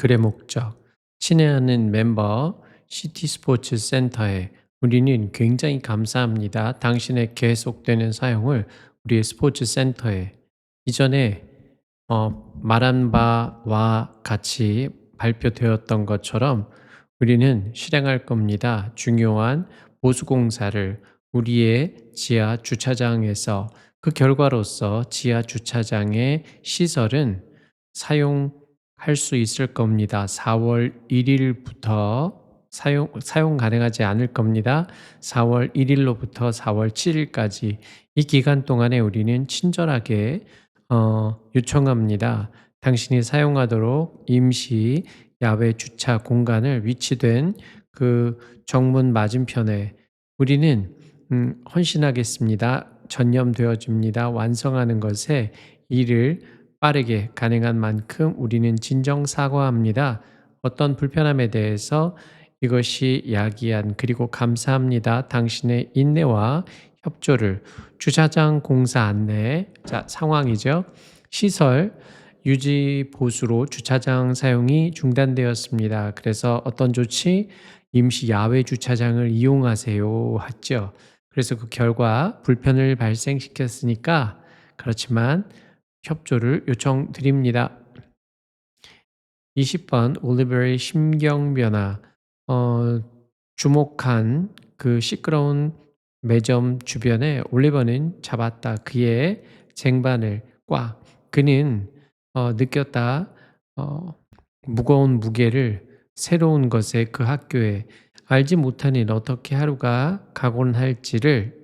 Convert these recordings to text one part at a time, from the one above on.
글의 목적. 친애하는 멤버 시티 스포츠 센터에 우리는 굉장히 감사합니다. 당신의 계속되는 사용을 우리의 스포츠 센터에 이전에 말한 바와 같이 발표되었던 것처럼 우리는 실행할 겁니다. 중요한 보수공사를 우리의 지하 주차장에서 그 결과로서 지하 주차장의 시설은 사용할 수 있을 겁니다. 4월 1일부터 사용 가능하지 않을 겁니다. 4월 1일로부터 4월 7일까지 이 기간 동안에 우리는 친절하게 요청합니다. 당신이 사용하도록 임시 야외 주차 공간을 위치된 그 정문 맞은편에 우리는 헌신하겠습니다. 전념되어집니다. 완성하는 것에 일을 빠르게 가능한 만큼 우리는 진정 사과합니다. 어떤 불편함에 대해서 이것이 야기한 그리고 감사합니다. 당신의 인내와 협조를 주차장 공사 안내 자 상황이죠. 시설 유지 보수로 주차장 사용이 중단되었습니다. 그래서 어떤 조치? 임시 야외 주차장을 이용하세요 했죠. 그래서 그 결과 불편을 발생시켰으니까 그렇지만 협조를 요청드립니다. 20번 올리버의 심경 변화. 어 주목한 그 시끄러운 매점 주변에 올리버는 잡았다. 그의 쟁반을 꽉. 그는 느꼈다. 어 무거운 무게를 새로운 것에 그 학교에 알지 못하는 어떻게 하루가 가곤 할지를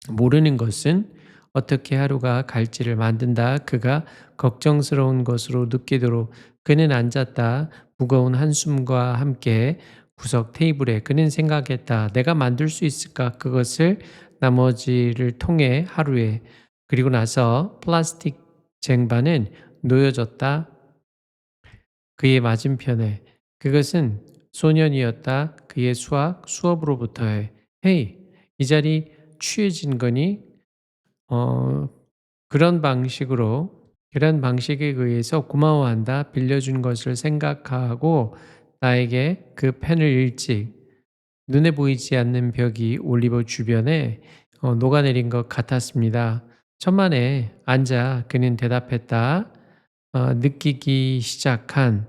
모르는 것은 어떻게 하루가 갈지를 만든다. 그가 걱정스러운 것으로 느끼도록 그는 앉았다. 무거운 한숨과 함께 구석 테이블에 그는 생각했다. 내가 만들 수 있을까? 그것을 나머지를 통해 하루에. 그리고 나서 플라스틱 쟁반은 놓여졌다. 그의 맞은편에. 그것은 소년이었다. 그의 수업으로부터의 헤이, 이 자리 취해진 거니? 어 그런 방식으로 그런 방식에 의해서 고마워한다. 빌려준 것을 생각하고 나에게 그 펜을 일찍 눈에 보이지 않는 벽이 올리버 주변에 녹아내린 것 같았습니다. 천만에 앉아 그는 대답했다. 느끼기 시작한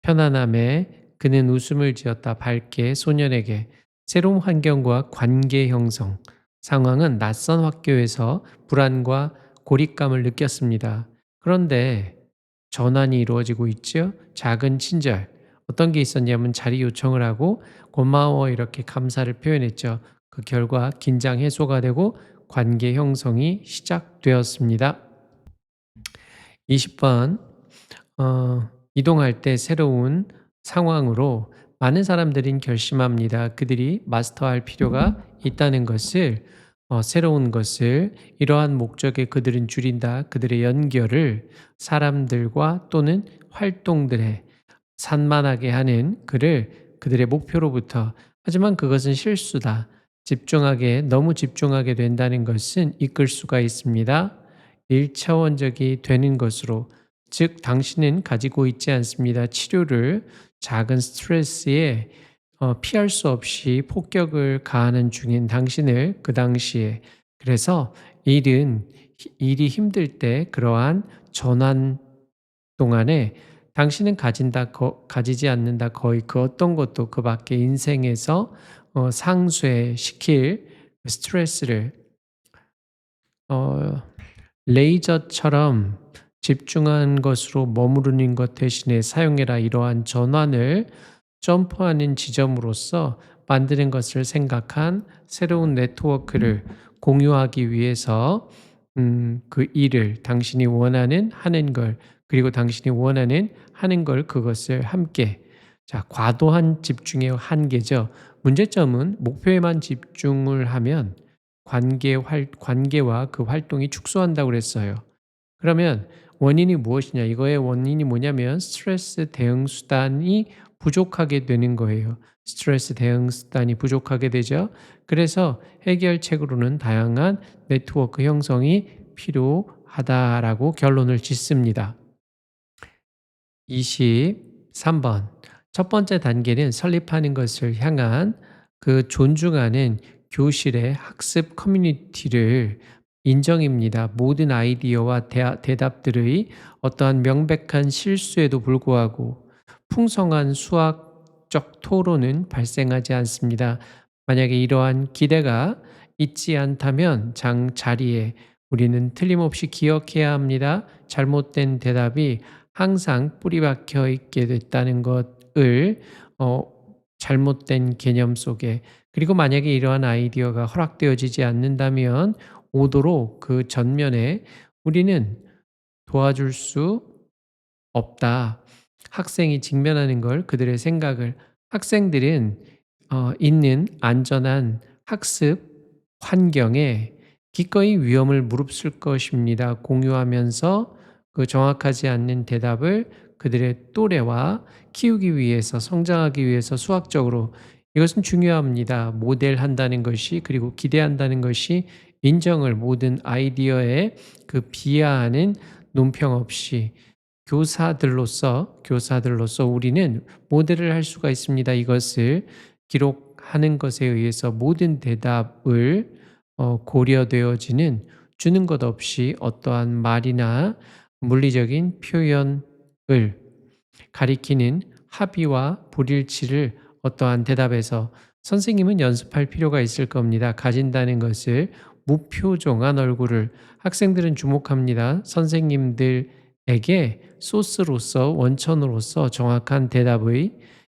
편안함에 그는 웃음을 지었다. 밝게 소년에게 새로운 환경과 관계 형성. 상황은 낯선 학교에서 불안과 고립감을 느꼈습니다. 그런데 전환이 이루어지고 있죠. 작은 친절. 어떤 게 있었냐면 자리 요청을 하고 고마워 이렇게 감사를 표현했죠. 그 결과 긴장 해소가 되고 관계 형성이 시작되었습니다. 20번 이동할 때 새로운 상황으로 많은 사람들이 결심합니다. 그들이 마스터할 필요가 있다는 것을 새로운 것을 이러한 목적에 그들은 줄인다. 그들의 연결을 사람들과 또는 활동들에 산만하게 하는 그들의 목표로부터 하지만 그것은 실수다. 너무 집중하게 된다는 것은 이끌 수가 있습니다. 일차원적이 되는 것으로 즉 당신은 가지고 있지 않습니다. 치료를 작은 스트레스에 피할 수 없이 폭격을 가하는 중인 당신을 그 당시에 그래서 일이 힘들 때 그러한 전환 동안에 당신은 가지지 않는다. 거의 그 어떤 것도 그 밖에 인생에서 상쇄시킬 스트레스를 어 레이저처럼 집중한 것으로 머무르는 것 대신에 사용해라. 이러한 전환을 점프하는 지점으로서 만드는 것을 생각한 새로운 네트워크를 공유하기 위해서 그 일을 당신이 원하는 하는 걸 그리고 당신이 원하는 하는 걸 그것을 함께 자 과도한 집중의 한계죠. 문제점은 목표에만 집중을 하면 관계와 그 활동이 축소한다고 그랬어요. 그러면 원인이 무엇이냐? 이거의 원인이 뭐냐면 스트레스 대응 수단이 부족하게 되는 거예요. 스트레스 대응 수단이 부족하게 되죠. 그래서 해결책으로는 다양한 네트워크 형성이 필요하다라고 결론을 짓습니다. 23번. 첫 번째 단계는 설립하는 것을 향한 그 존중하는 교실의 학습 커뮤니티를 인정입니다. 모든 아이디어와 대답들의 어떠한 명백한 실수에도 불구하고 풍성한 수학적 토론은 발생하지 않습니다. 만약에 이러한 기대가 있지 않다면 자리에 우리는 틀림없이 기억해야 합니다. 잘못된 대답이 항상 뿌리 박혀 있게 됐다는 것을 어 잘못된 개념 속에, 그리고 만약에 이러한 아이디어가 허락되어지지 않는다면 오도로 그 전면에 우리는 도와줄 수 없다. 학생이 직면하는 걸, 그들의 생각을, 학생들은 있는 안전한 학습 환경에 기꺼이 위험을 무릅쓸 것입니다. 공유하면서 그 정확하지 않는 대답을 그들의 또래와 키우기 위해서, 성장하기 위해서 수학적으로 이것은 중요합니다. 모델한다는 것이, 그리고 기대한다는 것이 인정을, 모든 아이디어에 그 비하하는 논평 없이 교사들로서 우리는 모델을 할 수가 있습니다. 이것을 기록하는 것에 의해서 모든 대답을 고려되어지는, 주는 것 없이 어떠한 말이나 물리적인 표현을 가리키는 합의와 불일치를 어떠한 대답에서 선생님은 연습할 필요가 있을 겁니다. 가진다는 것을, 무표정한 얼굴을 학생들은 주목합니다. 선생님들에게 소스로서, 원천으로서 정확한 대답의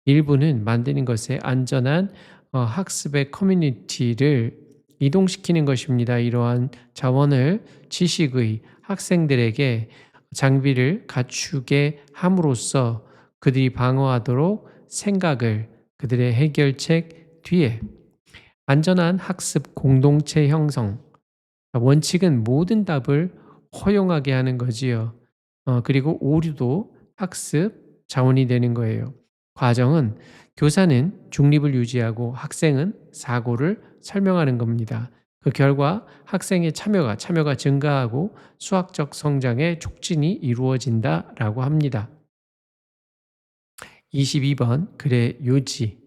일부는 만드는 것에 안전한 학습의 커뮤니티를 이동시키는 것입니다. 이러한 자원을 지식의 학생들에게 장비를 갖추게 함으로써 그들이 방어하도록 생각을, 그들의 해결책 뒤에 안전한 학습 공동체 형성. 원칙은 모든 답을 허용하게 하는 거지요. 그리고 오류도 학습 자원이 되는 거예요. 과정은, 교사는 중립을 유지하고 학생은 사고를 설명하는 겁니다. 그 결과 학생의 참여가 증가하고 수학적 성장의 촉진이 이루어진다라고 합니다. 22번 글의 요지.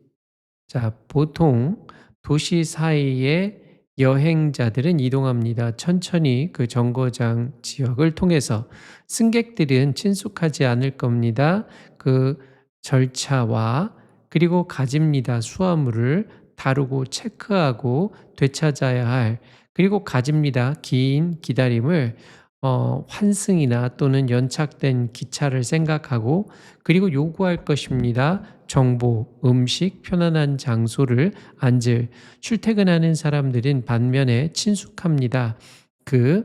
자, 보통 도시 사이에 여행자들은 이동합니다. 천천히 그 정거장 지역을 통해서. 승객들은 친숙하지 않을 겁니다. 그 절차와, 그리고 가집니다. 수화물을 다루고 체크하고 되찾아야 할, 그리고 가집니다. 긴 기다림을, 환승이나 또는 연착된 기차를 생각하고, 그리고 요구할 것입니다. 정보, 음식, 편안한 장소를 앉을. 출퇴근하는 사람들은 반면에 친숙합니다. 그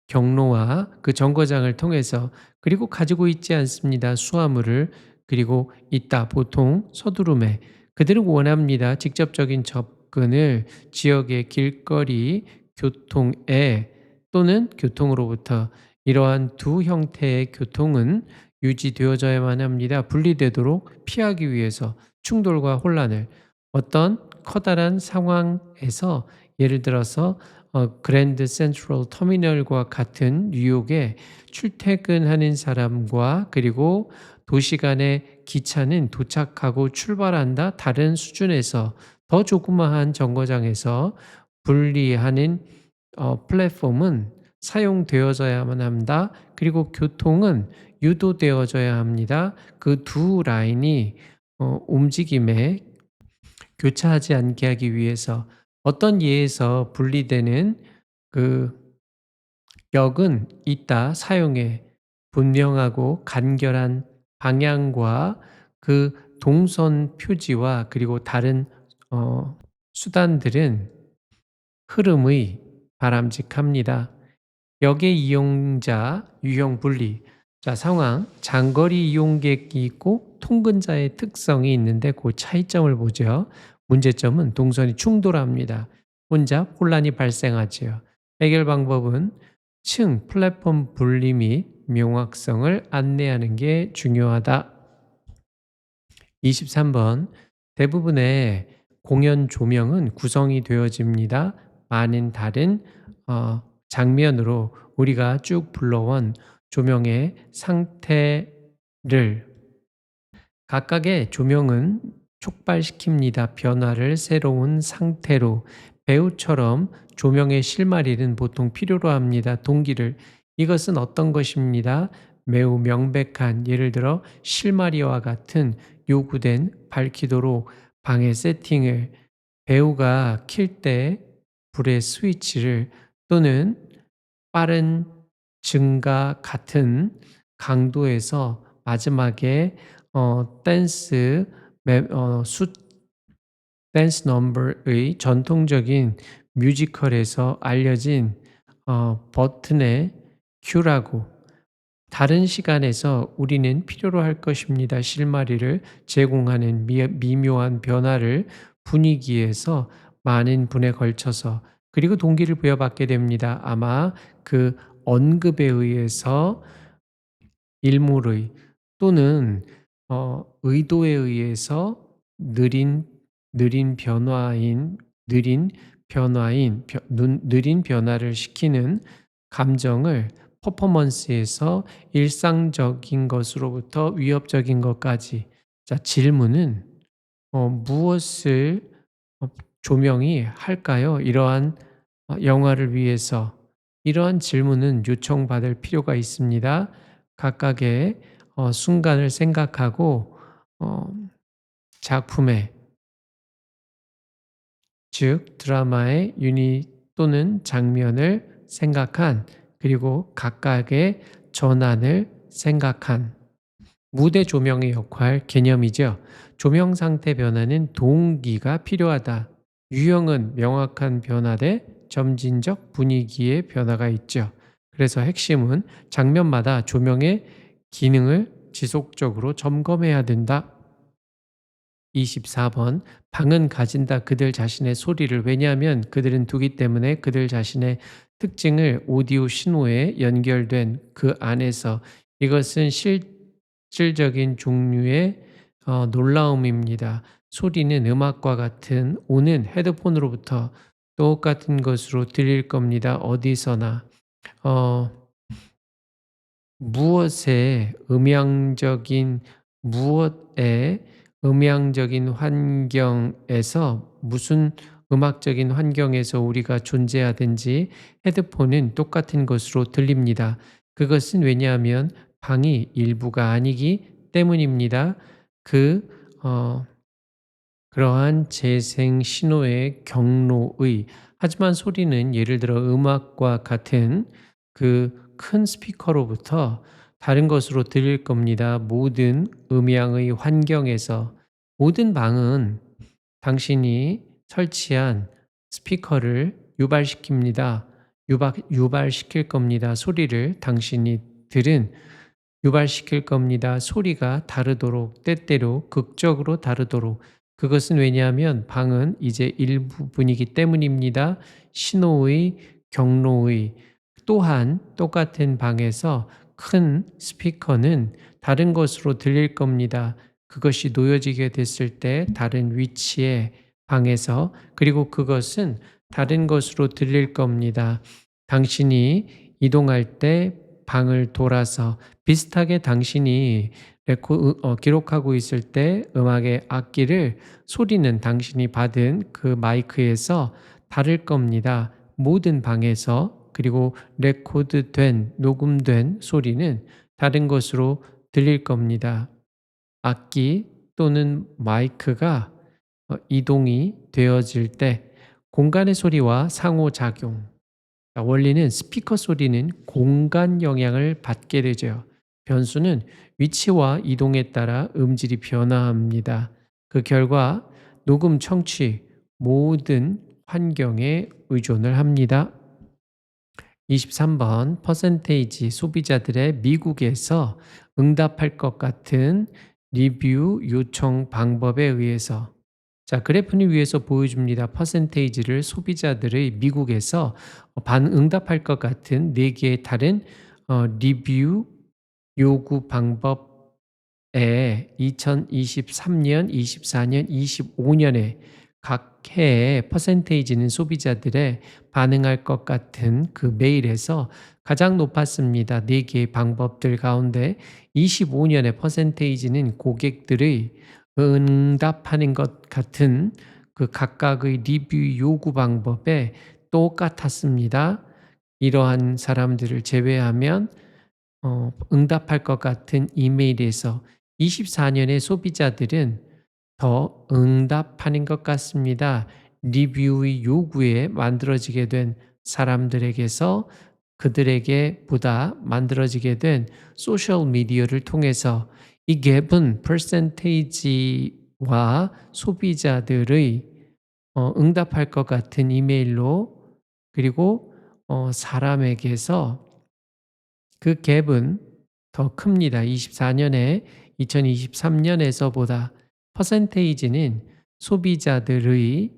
경로와 그 정거장을 통해서. 그리고 가지고 있지 않습니다. 수화물을. 그리고 있다. 보통 서두름에. 그들은 원합니다. 직접적인 접근을 지역의 길거리 교통에 또는 교통으로부터. 이러한 두 형태의 교통은 유지되어져야만 합니다. 분리되도록 피하기 위해서 충돌과 혼란을. 어떤 커다란 상황에서, 예를 들어서 그랜드 센트럴 터미널과 같은 뉴욕에 출퇴근하는 사람과, 그리고 도시 간의 기차는 도착하고 출발한다. 다른 수준에서 더 조그마한 정거장에서 분리하는 플랫폼은 사용되어져야만 합니다. 그리고 교통은 유도되어져야 합니다. 그 두 라인이 움직임에 교차하지 않게 하기 위해서. 어떤 예에서 분리되는 그 역은 있다. 사용에 분명하고 간결한 방향과 그 동선 표지와, 그리고 다른 수단들은 흐름의 바람직합니다. 역의 이용자 유형 분리. 자, 상황. 장거리 이용객이 있고 통근자의 특성이 있는데 그 차이점을 보죠. 문제점은 동선이 충돌합니다. 혼잡, 혼란이 발생하지요. 해결 방법은 플랫폼 분리 및 명확성을 안내하는 게 중요하다. 23번. 대부분의 공연 조명은 구성이 되어집니다. 많은 다른 장면으로 우리가 쭉 불러온 조명의 상태는 각각의 조명은 촉발시킵니다. 변화를 새로운 상태로. 배우처럼 조명의 실마리는 보통 필요로 합니다. 동기를. 이것은 어떤 것입니다. 매우 명백한, 예를 들어 실마리와 같은 요구된 밝기도로 방의 세팅을, 배우가 킬 때 불의 스위치를, 또는 빠른 증가 같은 강도에서 마지막에 댄스 숫 댄스 넘버의 전통적인 뮤지컬에서 알려진 버튼의 큐라고. 다른 시간에서 우리는 필요로 할 것입니다. 실마리를 제공하는 미묘한 변화를 분위기에서 많은 분에 걸쳐서, 그리고 동기를 부여받게 됩니다. 아마 그 언급에 의해서, 일몰의, 또는 의도에 의해서 느린 느린 변화인 느린 느린 변화를 시키는 감정을, 퍼포먼스에서 일상적인 것으로부터 위협적인 것까지. 자, 질문은 무엇을 어 조명이 할까요? 이러한 영화를 위해서. 이러한 질문은 요청받을 필요가 있습니다. 각각의 순간을 생각하고 어 작품의, 즉 드라마의 유닛 또는 장면을 생각한, 그리고 각각의 전환을 생각한. 무대 조명의 역할 개념이죠. 조명 상태 변화는 동기가 필요하다. 유형은 명확한 변화 대 점진적 분위기의 변화가 있죠. 그래서 핵심은 장면마다 조명의 기능을 지속적으로 점검해야 된다. 24번. 방은 가진다 그들 자신의 소리를. 왜냐하면 그들은 두기 때문에 그들 자신의 특징을 오디오 신호에 연결된 그 안에서. 이것은 실질적인 종류의 놀라움입니다. 소리는 음악과 같은 오는 헤드폰으로부터 똑같은 것으로 들릴 겁니다. 어디서나. 어 무엇의 음향적인 무엇의 음향적인 환경에서, 무슨 음악적인 환경에서 우리가 존재하든지 헤드폰은 똑같은 것으로 들립니다. 그것은 왜냐하면 방이 일부가 아니기 때문입니다. 그 그러한 재생 신호의 경로의. 하지만 소리는 예를 들어 음악과 같은 그 큰 스피커로부터 다른 것으로 들릴 겁니다. 모든 음향의 환경에서. 모든 방은 당신이 설치한 스피커를 유발시킵니다. 유발시킬 겁니다. 소리를 당신이 들은 유발시킬 겁니다. 소리가 다르도록, 때때로 극적으로 다르도록. 그것은 왜냐하면 방은 이제 일부분이기 때문입니다. 신호의 경로의. 또한 똑같은 방에서 큰 스피커는 다른 것으로 들릴 겁니다. 그것이 놓여지게 됐을 때 다른 위치의 방에서, 그리고 그것은 다른 것으로 들릴 겁니다. 당신이 이동할 때 방을 돌아서, 비슷하게 당신이 기록하고 있을 때 음악의 악기를, 소리는 당신이 받은 그 마이크에서 다를 겁니다. 모든 방에서. 그리고 레코드된, 녹음된 소리는 다른 것으로 들릴 겁니다. 악기 또는 마이크가 이동이 되어질 때 공간의 소리와 상호작용. 자, 원리는 스피커 소리는 공간 영향을 받게 되죠. 변수는 위치와 이동에 따라 음질이 변화합니다. 그 결과 녹음 청취 모든 환경에 의존을 합니다. 23번. 퍼센테이지 소비자들의 미국에서 응답할 것 같은 리뷰 요청 방법에 의해서. 자, 그래프는 위에서 보여줍니다. 퍼센테이지를 소비자들의 미국에서 응답할 것 같은 4개의 다른 리뷰 요구 방법에 2023년, 24년, 25년에 각 해에 퍼센테이지는 소비자들의 반응할 것 같은 그 메일에서 가장 높았습니다. 4개의 방법들 가운데 25년의 퍼센테이지는 고객들의 응답하는 것 같은 그 각각의 리뷰 요구 방법에 똑같았습니다. 이러한 사람들을 제외하면 응답할 것 같은 이메일에서 24년의 소비자들은 더 응답하는 것 같습니다. 리뷰의 요구에 만들어지게 된 사람들에게서 그들에게 보다 만들어지게 된 소셜 미디어를 통해서 이 갭은 퍼센테이지와 소비자들의 응답할 것 같은 이메일로 그리고 사람에게서 그 갭은 더 큽니다. 24년에 2023년에서보다 퍼센테이지는 소비자들의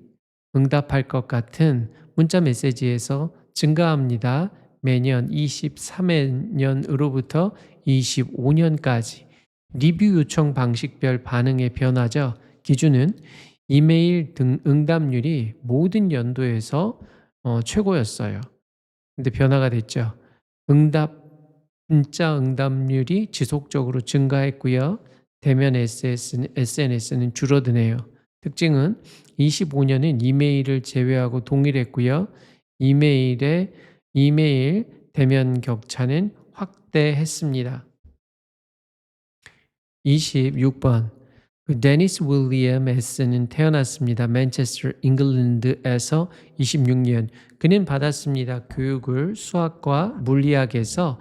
응답할 것 같은 문자 메시지에서 증가합니다. 매년 23년으로부터 25년까지 리뷰 요청 방식별 방응의 변화죠. 기준은 이메일 등 응답률이 모든 연도에서 최고였어요. 근데 변화가 됐죠. 문자 응답률이 지속적으로 증가했고요. 대면 SNS는 줄어드네요. 특징은 25년은 이메일을 제외하고 동일했고요. 이메일 대면 격차는 확대했습니다. 26번 데니스 윌리엄 S는 태어났습니다. 맨체스터, 잉글랜드에서 26년. 그는 받았습니다. 교육을 수학과 물리학에서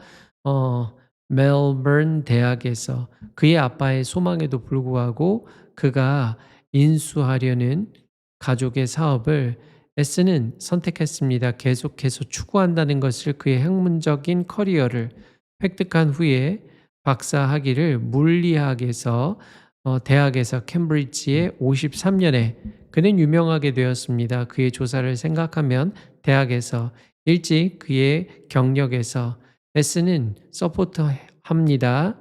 멜버른 대학에서. 그의 아빠의 소망에도 불구하고 그가 인수하려는 가족의 사업을 S는 선택했습니다. 계속해서 추구한다는 것을 그의 학문적인 커리어를 획득한 후에 박사 학위를 물리학에서 대학에서 캠브리지에 53년에 그는 유명하게 되었습니다. 그의 조사를 생각하면 대학에서 일찍 그의 경력에서 S는 서포트합니다.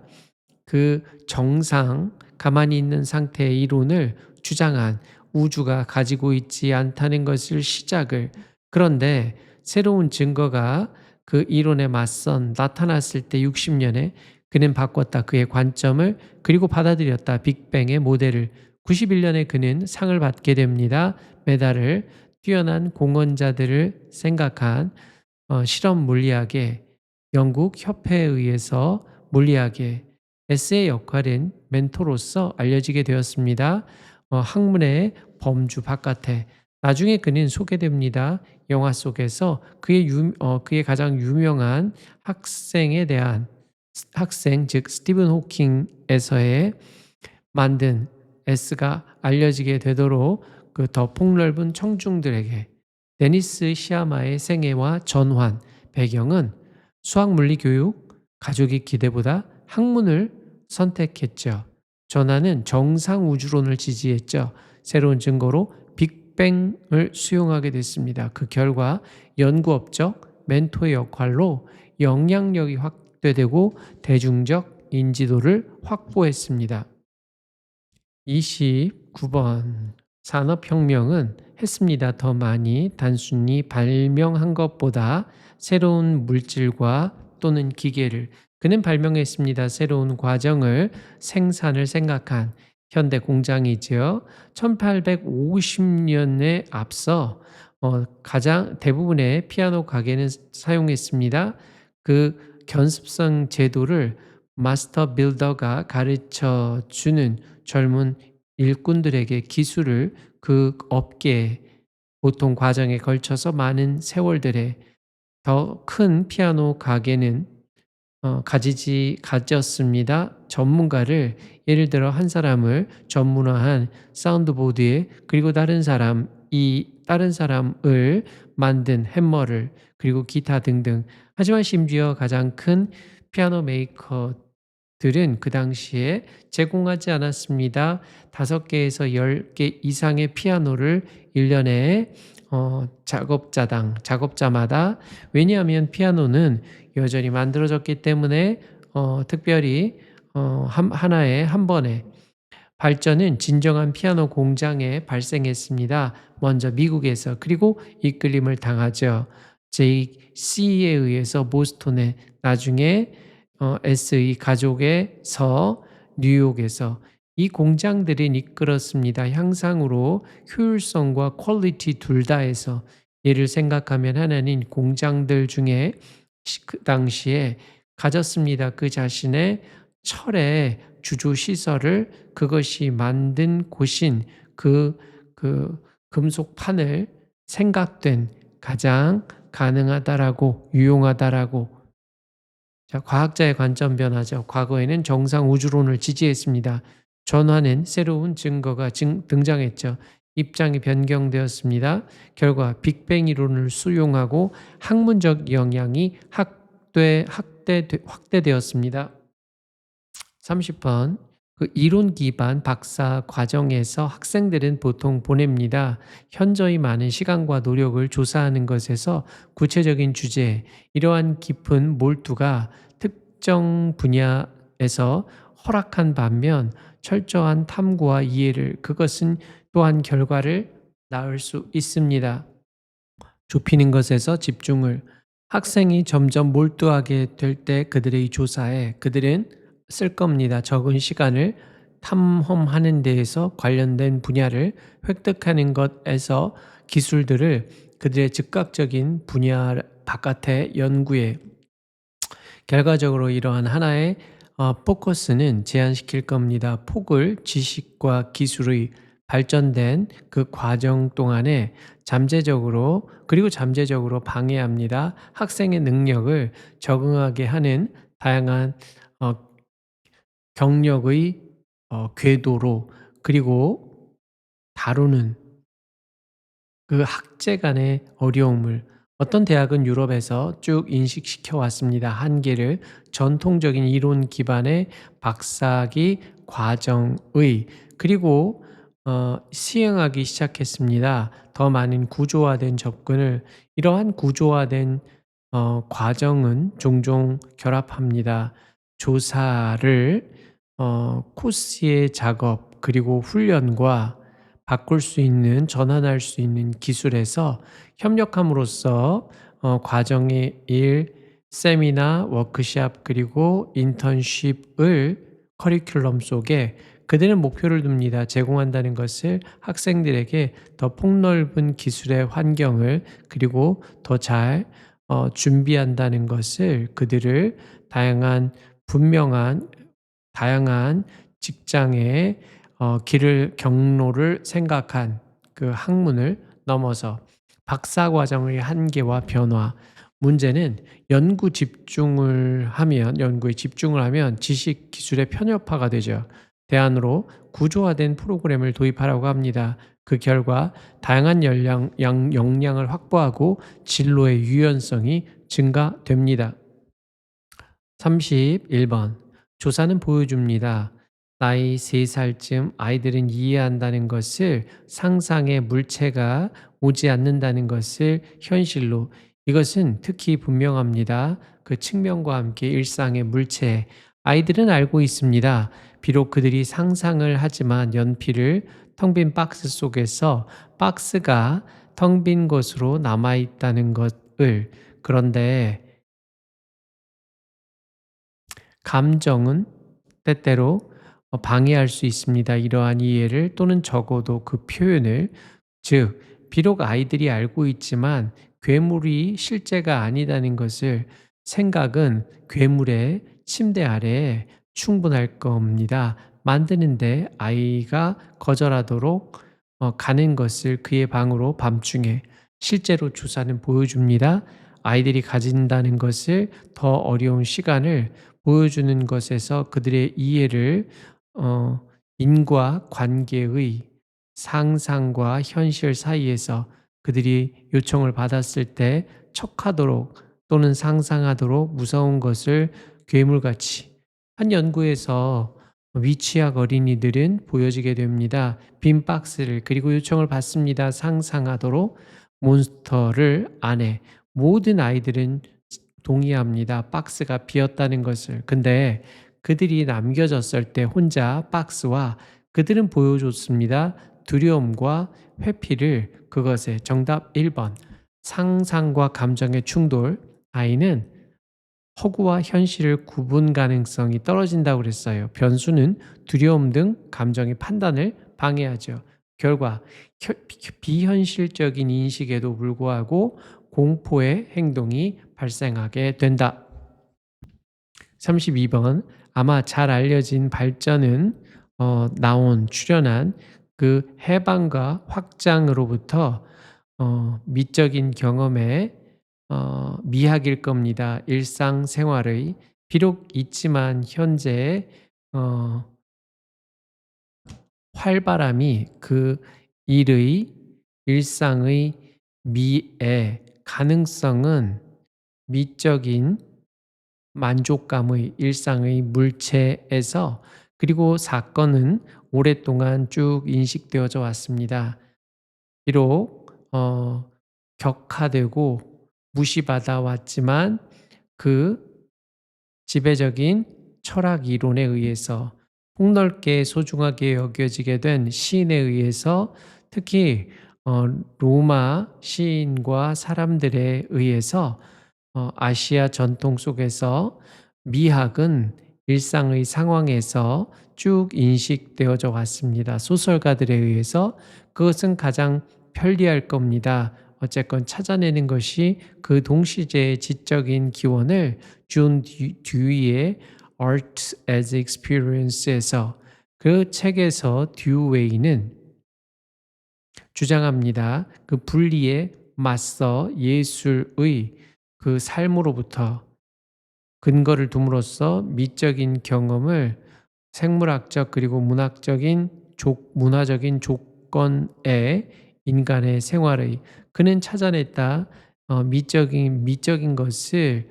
그 정상 가만히 있는 상태의 이론을 주장한 우주가 가지고 있지 않다는 것을 시작을 그런데 새로운 증거가 그 이론에 맞선 나타났을 때 60년에 그는 바꿨다. 그의 관점을 그리고 받아들였다. 빅뱅의 모델을 91년에 그는 상을 받게 됩니다. 메달을 뛰어난 공헌자들을 생각한 실험 물리학의 영국 협회에 의해서 물리학의 S의 역할은 멘토로서 알려지게 되었습니다. 학문의 범주 바깥에 나중에 그는 소개됩니다. 영화 속에서 그의 가장 유명한 학생 즉 스티븐 호킹에서의 만든 S가 알려지게 되도록 그 더 폭넓은 청중들에게 데니스 시아마의 생애와 전환 배경은 수학 물리 교육 가족의 기대보다 학문을 선택했죠. 전환은 정상 우주론을 지지했죠. 새로운 증거로 빅뱅을 수용하게 됐습니다. 그 결과 연구업적 멘토의 역할로 영향력이 확대되고 대중적 인지도를 확보했습니다. 29번 산업혁명은 했습니다. 더 많이 단순히 발명한 것보다 새로운 물질과 또는 기계를 그는 발명했습니다. 새로운 과정을 생산을 생각한 현대 공장이지요. 1850년에 앞서 가장 대부분의 피아노 가게는 사용했습니다. 그 견습성 제도를 마스터 빌더가 가르쳐 주는 젊은 일꾼들에게 기술을 그 업계에 보통 과정에 걸쳐서 많은 세월들에 더 큰 피아노 가게는 가졌습니다. 전문가를 예를 들어 한 사람을 전문화한 사운드보드에 그리고 다른 사람을 만든 해머를 그리고 기타 등등. 하지만 심지어 가장 큰 피아노 메이커들은 그 당시에 제공하지 않았습니다. 5개에서 10개 이상의 피아노를 1년에 작업자마다 왜냐하면 피아노는 여전히 만들어졌기 때문에 특별히 하나에 한 번에 발전은 진정한 피아노 공장에 발생했습니다. 먼저 미국에서 그리고 이끌림을 당하죠. JC에 의해서 보스톤에 나중에 SE 가족에서 뉴욕에서 이 공장들은 이끌었습니다. 향상으로 효율성과 퀄리티 둘 다에서 예를 생각하면 하나는 공장들 중에 그 당시에 가졌습니다. 그 자신의 철의 주조 시설을 그것이 만든 곳인 그 금속판을 생각된 가장 가능하다라고 유용하다라고 자, 과학자의 관점 변화죠. 과거에는 정상 우주론을 지지했습니다. 전환은 새로운 증거가 등장했죠. 입장이 변경되었습니다. 결과 빅뱅 이론을 수용하고 학문적 영향이 확대되었습니다. 30번. 그 이론 기반 박사 과정에서 학생들은 보통 보냅니다. 현저히 많은 시간과 노력을 조사하는 것에서 구체적인 주제, 이러한 깊은 몰두가 특정 분야에서 허락한 반면 철저한 탐구와 이해를 그것은 또한 결과를 낳을 수 있습니다. 좁히는 것에서 집중을 학생이 점점 몰두하게 될 때 그들의 조사에 그들은 쓸 겁니다. 적은 시간을 탐험하는 데에서 관련된 분야를 획득하는 것에서 기술들을 그들의 즉각적인 분야 바깥의 연구에 결과적으로 이러한 하나의 포커스는 제한시킬 겁니다. 폭을 지식과 기술의 발전된 그 과정 동안에 잠재적으로 방해합니다. 학생의 능력을 적응하게 하는 다양한 어 경력의 궤도로 그리고 다루는 그 학제 간의 어려움을 어떤 대학은 유럽에서 쭉 인식시켜 왔습니다. 한계를 전통적인 이론 기반의 박사학위 과정의 그리고 시행하기 시작했습니다. 더 많은 구조화된 접근을 이러한 구조화된 과정은 종종 결합합니다. 조사를 코스의 작업 그리고 훈련과 바꿀 수 있는 전환할 수 있는 기술에서 협력함으로써 과정의 일, 세미나, 워크샵 그리고 인턴십을 커리큘럼 속에 그들은 목표를 둡니다. 제공한다는 것을 학생들에게 더 폭넓은 기술의 환경을 그리고 더 잘 준비한다는 것을 그들을 분명한 다양한 직장의 경로를 생각한 그 학문을 넘어서 박사 과정의 한계와 변화. 문제는 연구에 집중을 하면 지식 기술의 편협화가 되죠. 대안으로 구조화된 프로그램을 도입하라고 합니다. 그 결과 다양한 역량을 확보하고 진로의 유연성이 증가됩니다. 31번. 조사는 보여줍니다. 나이 3살쯤 아이들은 이해한다는 것을 상상의 물체가 오지 않는다는 것을 현실로 이것은 특히 분명합니다. 그 측면과 함께 일상의 물체 아이들은 알고 있습니다. 비록 그들이 상상을 하지만 연필을 텅 빈 박스 속에서 박스가 텅 빈 것으로 남아 있다는 것을 그런데 감정은 때때로 방해할 수 있습니다. 이러한 이해를 또는 적어도 그 표현을 즉 비록 아이들이 알고 있지만 괴물이 실제가 아니다는 것을 생각은 괴물의 침대 아래에 충분할 겁니다. 만드는데 아이가 거절하도록 가는 것을 그의 방으로 밤중에 실제로 조사는 보여줍니다. 아이들이 가진다는 것을 더 어려운 시간을 보여주는 것에서 그들의 이해를 어 인과 관계의 상상과 현실 사이에서 그들이 요청을 받았을 때 척하도록 또는 상상하도록 무서운 것을 괴물같이 한 연구에서 위취학 어린이들은 보여지게 됩니다. 빈 박스를 그리고 요청을 받습니다. 상상하도록 몬스터를 안에 모든 아이들은 동의합니다. 박스가 비었다는 것을. 근데 그들이 남겨졌을 때 혼자 박스와 그들은 보여줬습니다. 두려움과 회피를 그것에 정답 1번. 상상과 감정의 충돌. 아이는 허구와 현실을 구분 가능성이 떨어진다고 그랬어요. 변수는 두려움 등 감정의 판단을 방해하죠. 결과 비현실적인 인식에도 불구하고 공포의 행동이 발생하게 된다. 32번 아마 잘 알려진 발전은 출현한 그 해방과 확장으로부터 미적인 경험의 미학일 겁니다. 일상생활의 비록 있지만 현재의 활발함이 그 일의 일상의 미의 가능성은 미적인 만족감의 일상의 물체에서 그리고 사건은 오랫동안 쭉 인식되어져 왔습니다. 비록 격화되고 무시받아 왔지만 그 지배적인 철학 이론에 의해서 폭넓게 소중하게 여겨지게 된 시인에 의해서 특히 로마 시인과 사람들에 의해서 아시아 전통 속에서 미학은 일상의 상황에서 쭉 인식되어져 왔습니다. 소설가들에 의해서 그것은 가장 편리할 겁니다. 어쨌건 찾아내는 것이 그 동시제의 지적인 기원을 존 듀이의 Art as Experience에서 그 책에서 듀웨이는 주장합니다. 그 분리에 맞서 예술의 그 삶으로부터 근거를 둠으로써 미적인 경험을 생물학적 그리고 문화적인 조건의 인간의 생활의 그는 찾아냈다. 미적인 것을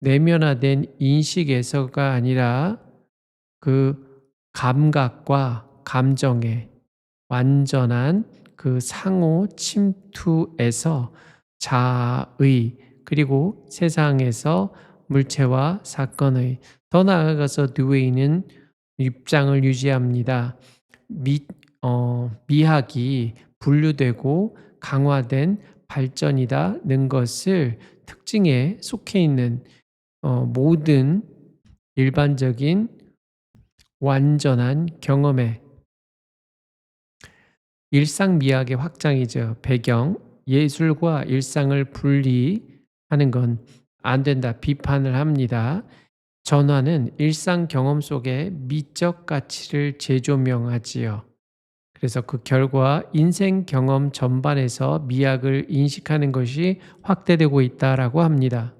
내면화된 인식에서가 아니라 그 감각과 감정의 완전한 그 상호 침투에서 자아의 그리고 세상에서 물체와 사건의 더 나아가서 듀웨이는 입장을 유지합니다. 미학이 분류되고 강화된 발전이다는 것을 특징에 속해 있는 모든 일반적인 완전한 경험의 일상 미학의 확장이죠. 배경, 예술과 일상을 분리하는 건 안 된다. 비판을 합니다. 전화는 일상 경험 속에 미적 가치를 재조명하지요. 그래서 그 결과 인생 경험 전반에서 미학을 인식하는 것이 확대되고 있다라고 합니다.